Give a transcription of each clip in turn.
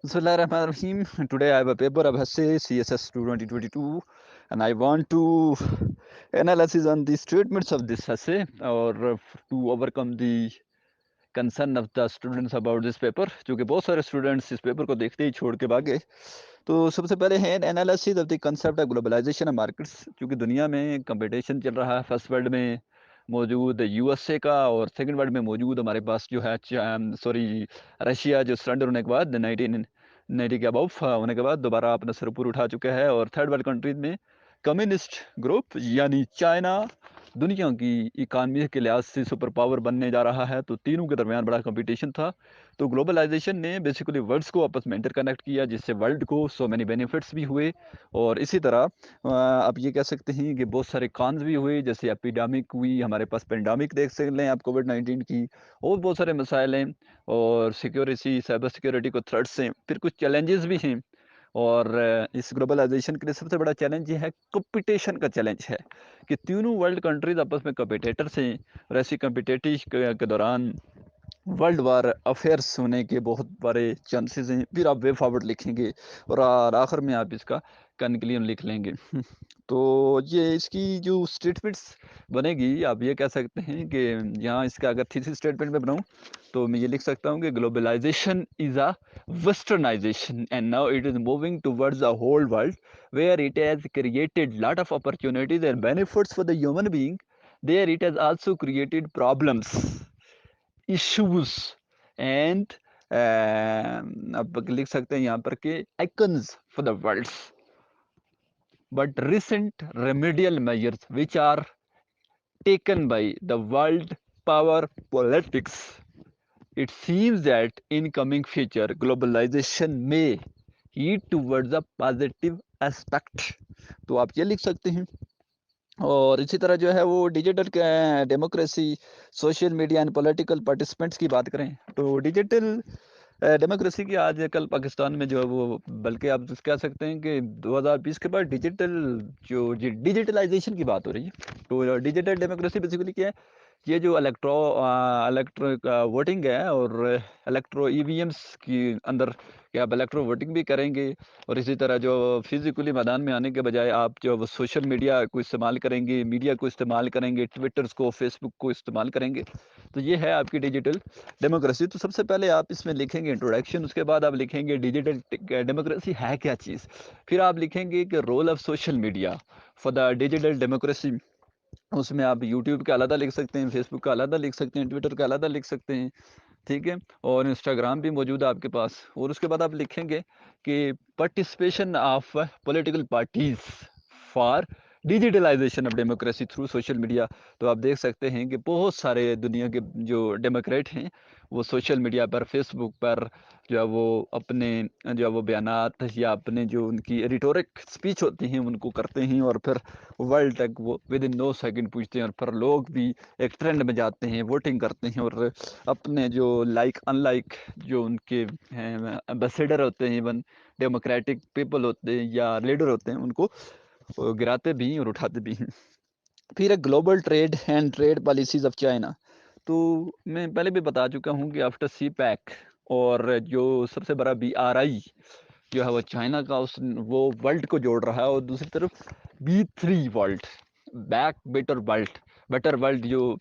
Bismillahirrahmanirrahim. Today I have a paper of essay CSS 2 2022 and I want to analysis on the statements of this essay or to overcome the concern of the students about this paper. क्योंकि बहुत सारे students इस paper को देखते ही छोड़ के भागे. तो सबसे पहले है analysis of the concept of globalisation of markets. क्योंकि दुनिया में कंपटीशन चल रहा है. फर्स्ट वर्ल्ड में मौजूद यूएसए का और सेकंड वर्ल्ड में मौजूद हमारे पास जो है रशिया जो सरेंडर होने के बाद 1990 के अबाउ होने के बाद दोबारा अपना सर ऊपर उठा चुका है. और थर्ड वर्ल्ड कंट्रीज में कम्युनिस्ट ग्रुप यानी चाइना दुनिया की इकानमी के लिहाज से सुपर पावर बनने जा रहा है. तो तीनों के दरमियान बड़ा कंपटीशन था. तो ग्लोबलाइजेशन ने बेसिकली वर्ल्ड्स को आपस में इंटरकनेक्ट किया जिससे वर्ल्ड को सो मैनी बेनिफिट्स भी हुए. और इसी तरह आप ये कह सकते हैं कि बहुत सारे कॉन्स भी हुए. जैसे एपिडेमिक हुई, हमारे पास पेंडेमिक देख सकते हैं आप कोविड-19 की, और बहुत सारे मसाइल हैं. और सिक्योरिटी, साइबर सिक्योरिटी को थ्रेट्स हैं. फिर कुछ चैलेंजेस भी हैं. और इस ग्लोबलाइजेशन के लिए सबसे बड़ा चैलेंज ये है, कंपटीशन का चैलेंज है कि तीनों वर्ल्ड कंट्रीज आपस में कंपिटिटर्स हैं. और ऐसी कंपिटिटिव के दौरान वर्ल्ड वार अफेयर्स होने के बहुत बड़े चांसेस हैं. फिर आप वे फॉरवर्ड लिखेंगे और आखिर में आप इसका कंक्लूजन लिख लेंगे. तो ये इसकी जो स्टेटमेंट्स बनेगी, आप ये कह सकते हैं कि यहाँ इसका अगर थीसिस स्टेटमेंट में बनाऊँ तो मैं ये लिख सकता हूँ कि globalisation is a westernisation and now it is moving towards the whole world where it has created lot of opportunities and benefits for the human being. There it has also created problems, issues and आप लिख सकते हैं यहाँ पर कि icons for the worlds, but recent remedial measures which are taken by the world power politics, it seems that in coming future globalization may head towards a positive aspect. तो आप ये लिख सकते हैं. और इसी तरह जो है वो digital democracy, social media and political participants की बात करें तो डिजिटल डेमोक्रेसी की आजकल पाकिस्तान में जो है वो, बल्कि आप कह सकते हैं कि 2020 के बाद डिजिटलाइजेशन की बात हो रही है. तो डिजिटल डेमोक्रेसी बेसिकली क्या है, ये जो इलेक्ट्रिक वोटिंग है और इलेक्ट्रो ईवीएम्स की अंदर कि आप इलेक्ट्रो वोटिंग भी करेंगे. और इसी तरह जो फिजिकली मैदान में आने के बजाय आप जो वो सोशल मीडिया को इस्तेमाल करेंगे, मीडिया को इस्तेमाल करेंगे, ट्विटर्स को, फेसबुक को इस्तेमाल करेंगे. तो ये है आपकी डिजिटल डेमोक्रेसी. तो सबसे पहले आप इसमें लिखेंगे इंट्रोडक्शन, उसके बाद आप लिखेंगे डिजिटल डेमोक्रेसी है क्या चीज़. फिर आप लिखेंगे कि role of social media for the digital democracy. उसमें आप यूट्यूब का अलग लिख सकते हैं, फेसबुक का अलग लिख सकते हैं, ट्विटर का अलग लिख सकते हैं, ठीक है. और इंस्टाग्राम भी मौजूद है आपके पास. और उसके बाद आप लिखेंगे कि participation of political parties for digitalisation of democracy through social media. तो आप देख सकते हैं कि बहुत सारे दुनिया के जो डेमोक्रेट हैं वो सोशल मीडिया पर, फेसबुक पर जो है वो अपने जो है वो बयानात या अपने जो उनकी रिटोरिक स्पीच होती हैं उनको करते हैं. और फिर वर्ल्ड तक वो विद इन 2 सेकंड पूछते हैं. और फिर लोग भी एक ट्रेंड में जाते हैं, वोटिंग करते हैं और अपने जो लाइक अनलाइक जो उनके एम्बेसडर होते हैं, इवन डेमोक्रेटिक पीपल होते हैं या लीडर होते हैं, उनको गिराते भी हैं और उठाते भी हैं. फिर global trade and trade policies of China. तो मैं पहले भी बता चुका हूँ कि आफ्टर सी पैक और जो सबसे बड़ा BRI जो है वो चाइना का, उस वो वर्ल्ड को जोड़ रहा है. और दूसरी तरफ B3 world, back better world जो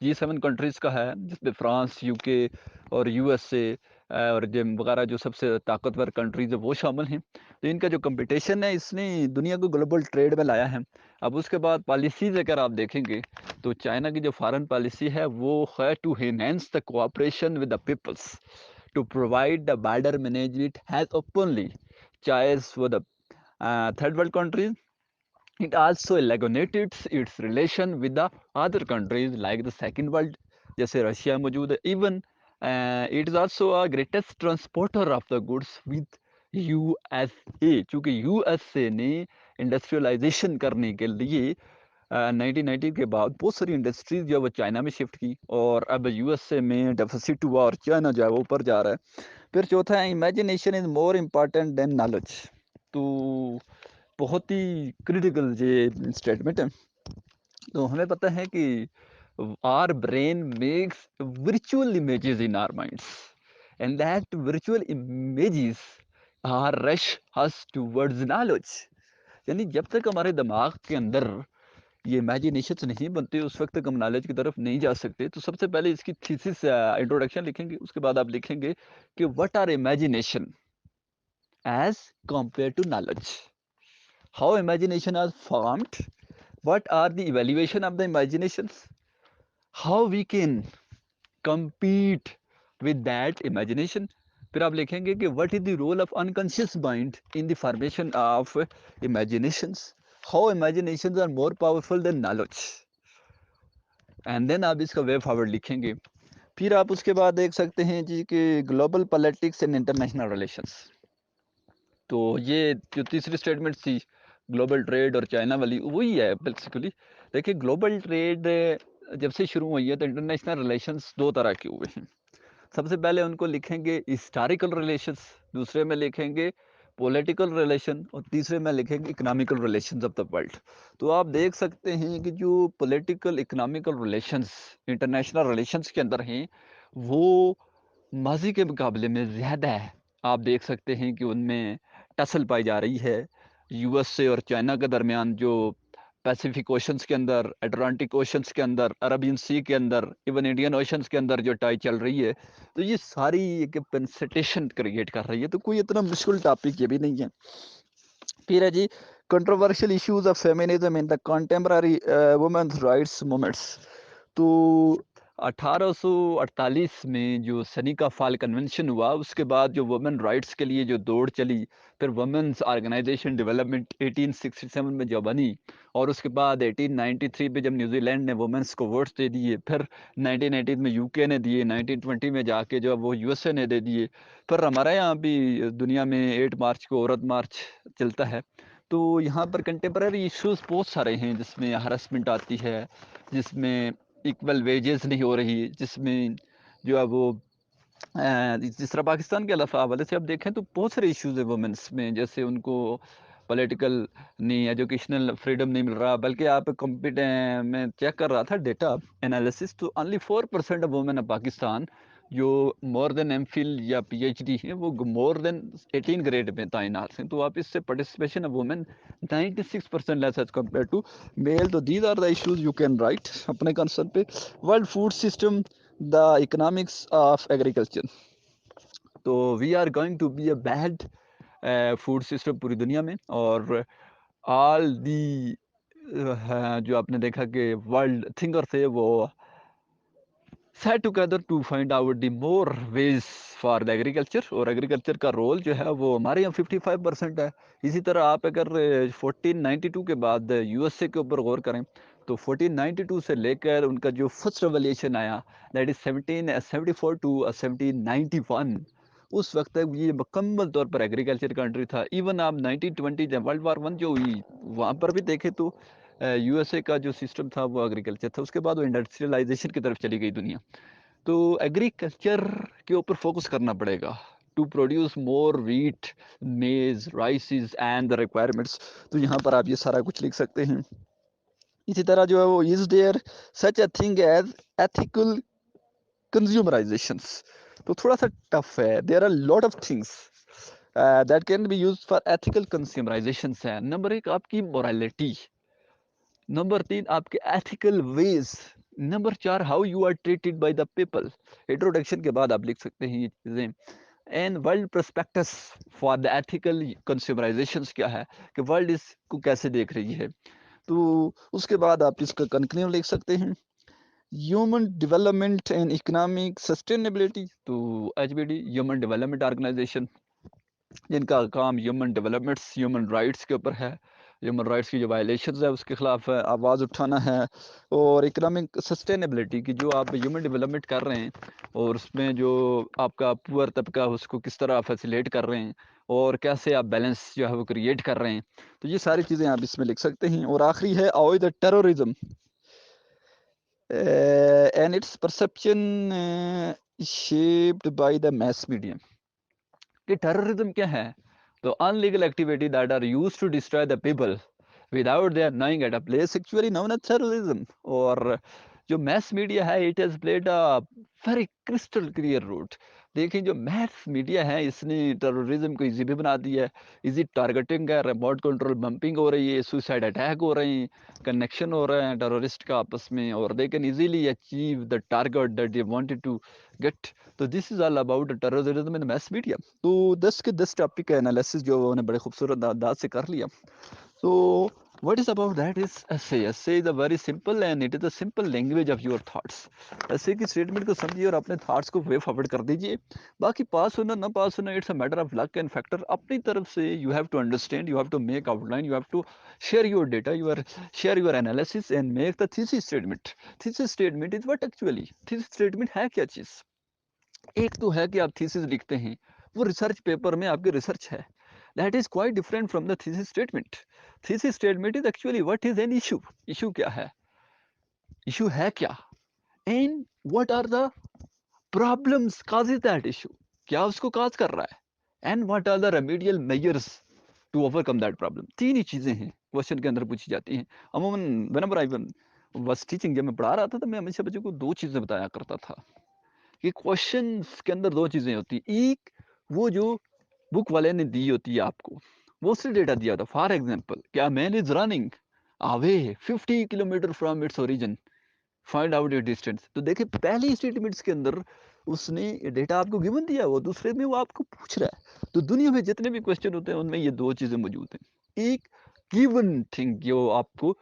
G7 कंट्रीज का है, जिसमें फ्रांस, यूके और यूएसए और जो वगैरह जो सबसे ताकतवर कंट्रीज है वो शामिल हैं. तो इनका जो कंपटीशन है इसने दुनिया को ग्लोबल ट्रेड में लाया है. अब उसके बाद पॉलिसीज अगर आप देखेंगे तो चाइना की जो फॉरेन पॉलिसी है वो है to enhance the cooperation with the peoples, to provide the border management has openly choice for the third world countries. It also legitimates its relation with the other countries like the second world जैसे Russia मौजूद है. Even it is also a greatest transporter of the goods with USA. चूंकि USA ने industrialisation करने के लिए 1990 के बाद बहुत सारी इंडस्ट्रीज जो है वो चाइना में शिफ्ट की. और अब यूएसए में डेफिसिट हुआ और चाइना जो है वो ऊपर जा रहा है. फिर चौथा है imagination is more important than knowledge. तो बहुत ही क्रिटिकल ये स्टेटमेंट है. तो हमें पता है कि our brain makes virtual images in our minds and that virtual images are rush us towards knowledge. यानी जब तक हमारे दिमाग के अंदर ये इमेजिनेशंस नहीं बनते उस वक्त तक हम नॉलेज की तरफ नहीं जा सकते। तो सबसे पहले इसकी थीसिस इंट्रोडक्शन लिखेंगे, उसके बाद आप लिखेंगे कि what are imagination as compare to knowledge, how imagination are formed, what are the evaluation of the imaginations, how we can compete with that imagination. फिर आप लिखेंगे कि what is the role of unconscious mind in the formation of imaginations, how imaginations are more powerful than knowledge, and then आप इसका way forward लिखेंगे। फिर आप उसके बाद देख सकते हैं जी कि global politics and international relations. तो ये जो तीसरी स्टेटमेंट थी ग्लोबल ट्रेड और चाइना वाली, वही है बेसिकली। देखिए ग्लोबल ट्रेड जब से शुरू हुई है तो इंटरनेशनल रिलेशंस दो तरह के हुए हैं। सबसे पहले उनको लिखेंगे हिस्टोरिकल रिलेशंस, दूसरे में लिखेंगे पॉलिटिकल रिलेशन और तीसरे में लिखेंगे economical relations of the world. तो आप देख सकते हैं कि जो political economical relations international relations के अंदर हैं वो माजी के मुकाबले में ज़्यादा है। आप देख सकते हैं कि उनमें टसल पाई जा रही है यूएसए और चाइना के दरमियान, जो पैसिफिक ओशंस के अंदर, अटलांटिक ओशंस के अंदर, अरबियन सी के अंदर, इवन इंडियन ओशंस के अंदर जो टाई चल रही है। तो ये सारी एक पेंसिटेशन क्रिएट कर रही है। तो कोई इतना मुश्किल टॉपिक ये भी नहीं है। फिर है जी controversial issues of feminism in the contemporary women's rights movements. तो 1848 में जो सनीका फॉल कन्वेंशन हुआ, उसके बाद जो वुमेन राइट्स के लिए जो दौड़ चली, फिर वुमेन्स ऑर्गेनाइजेशन डेवलपमेंट 1867 में जो बनी, और उसके बाद 1893 में जब न्यूजीलैंड ने वुमेन्स को वोट्स दे दिए, फिर 1918 में यूके ने दिए, 1920 में जाके जो वो यूएसए ने दे दिए, फिर हमारे यहाँ भी दुनिया में 8 मार्च को औरत मार्च चलता है। तो यहाँ पर कंटेम्पररी इश्यूज बहुत सारे हैं, जिसमें हरासमेंट आती है, जिसमें इक्वल वेजेस नहीं हो रही, जिसमें जो है वो जिस तरह पाकिस्तान के हवाले से आप देखें तो बहुत सारे इश्यूज है वुमेन्स में, जैसे उनको पॉलिटिकल नहीं, एजुकेशनल फ्रीडम नहीं मिल रहा। बल्कि आप मैं चेक कर रहा था डेटा एनालिसिस, तो only 4% of women of Pakistan जो मोर देन एमफिल या पीएचडी है वो मोर देन 18 ग्रेड में तैनात हैं। तो आप इससे participation of women 96% less as compare to male. तो these are the issues you can write अपने कंसर्न पे। World food system, the economics of agriculture. तो we are going to be a bad food system पूरी दुनिया में, और all the जो आपने देखा कि वर्ल्ड थिंकर थे वो set together to find out the more ways for the agriculture. और एग्रीकल्चर का रोल जो है वो हमारे यहाँ 55% है। इसी तरह आप अगर 1492 के बाद यूएसए के ऊपर गौर करें तो 1492 से लेकर उनका जो फर्स्ट रेवोल्यूशन आया, दैट इज 1774 टू 1791, उस वक्त तक ये मुकम्मल तौर पर एग्रीकल्चर कंट्री था। इवन आप 1920 जब वर्ल्ड वार 1 जो हुई वहाँ पर भी देखें तो यूएसए का जो सिस्टम था वो एग्रीकल्चर था। उसके बाद वो इंडस्ट्रियलाइजेशन की तरफ चली गई दुनिया। तो एग्रीकल्चर के ऊपर फोकस करना पड़ेगा टू प्रोड्यूस मोर वीट, मेज, राइसिस एंड द रिक्वायरमेंट्स। तो यहाँ पर आप ये सारा कुछ लिख सकते हैं। इसी तरह जो है वो is there such a thing as ethical consumerisations. तो थोड़ा सा टफ है। There are lot of things that can be used for ethical consumerisations है। नंबर 1 आपकी मोरालिटी, नंबर 3 आपके ethical ways, number 4 how you are treated by the people. Introduction के बाद आप लिख सकते हैं ये चीज़ें। And world prospectus for the ethical consumerisations क्या है कि वर्ल्ड इसको कैसे देख रही है। तो उसके बाद आप इसका कंक्लूजन लिख सकते हैं। Human development and economic sustainability, तो एचबीडी ह्यूमन डेवलपमेंट ऑर्गेनाइजेशन, जिनका काम ह्यूमन डेवलपमेंट्स, ह्यूमन राइट्स के ऊपर है, ह्यूमन राइट्स की जो वायलेशंस है उसके खिलाफ आवाज़ उठाना है। और इकोनॉमिक सस्टेनेबिलिटी की जो आप ह्यूमन डेवलपमेंट कर रहे हैं और उसमें जो आपका पुअर तबका उसको किस तरह फैसिलेट कर रहे हैं और कैसे आप बैलेंस जो है वो क्रिएट कर रहे हैं। तो ये सारी चीज़ें आप इसमें लिख सकते हैं। और आखिरी है avoid the terrorism and its perception shaped by the mass media. कि टेररिज्म क्या है? तो unlegal activity that are used to destroy the people without their knowing at a place actually known as terrorism. और जो mass media है it has played a very crystal clear route. دیکھیں جو mass media ہے اس نے terrorism کو easy بھی بنا دیا ہے، ایزی ٹارگیٹنگ ہے، ریموٹ کنٹرول بمپنگ ہو رہی ہے، سوسائڈ اٹیک ہو رہے ہیں، کنیکشن ہو رہا ہے ٹیررسٹ کا آپس میں، اور they can easily achieve the target that they wanted to get. تو this is all about terrorism in mass media. تو دس ٹاپک کا انالیسس جو انہوں نے بڑے خوبصورت انداز سے کر لیا. So what is about that is essay. Essay is a very simple and it is a simple language of your thoughts. Essay کی statement کو سمجھیے اور اپنے thoughts کو way forward کر دیجئے. باقی پاس ہونا نہ پاس ہونا it's a matter of luck and factor. اپنی طرف سے you have to understand, you have to make outline, you have to share your data, share your analysis and make the thesis statement. Thesis statement is what actually? Thesis statement ہے کیا چیز؟ ایک تو ہے کہ آپ تھیسس لکھتے ہیں، وہ ریسرچ پیپر میں آپ کی ریسرچ ہے. That is quite different from the thesis statement. Thesis statement is actually what is an issue. Issue کیا ہے؟ ایشو ہے کیا؟ And what are the problems causes that issue. کیا اس کو کاز کر رہا ہے؟ And what are the remedial measures to overcome that problem. تین ہی چیزیں ہیں کوشچن کے اندر پوچھی جاتی ہیں. عموماً whenever I was teaching جب میں پڑھا رہا تھا تو میں ہمیشہ بچوں کو دو چیزیں بتایا کرتا تھا کہ کوشچنس کے اندر دو چیزیں ہوتی ہیں. ایک وہ جو بک والے نے دی ہوتی ہے آپ کو، وہ سے ڈیٹا دیا ہوتا ہے. فار ایگزامپل کیا man is running away 50 kilometre from its origin, find out it distance. تو دیکھیں پہلی اسٹیٹمنٹس کے اندر اس نے ڈیٹا آپ کو گیون دیا، وہ دوسرے میں وہ آپ کو پوچھ رہا ہے. تو دنیا میں جتنے بھی کوشچن ہوتے ہیں ان میں یہ دو چیزیں موجود ہیں. ایک گیون تھنگ جو آپ کو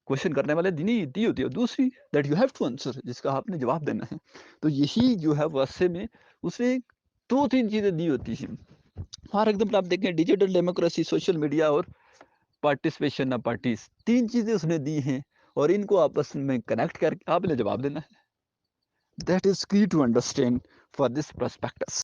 کوشچن کرنے والے دی ہوتی ہے، دوسری that you have to answer جس کا آپ نے جواب دینا ہے. تو یہی جو ہے واسطے میں اس نے دو تین چیزیں دی ہوتی ہیں. فار ایگزامپل آپ دیکھیں ڈیجیٹل ڈیموکریسی، سوشل میڈیا اور پارٹیسپیشن آف پارٹیز، تین چیزیں اس نے دی ہیں اور ان کو آپس میں کنیکٹ کر کے آپ نے جواب دینا ہے. دیٹ از کی ٹو انڈرسٹینڈ فار دس پرسپیکٹس.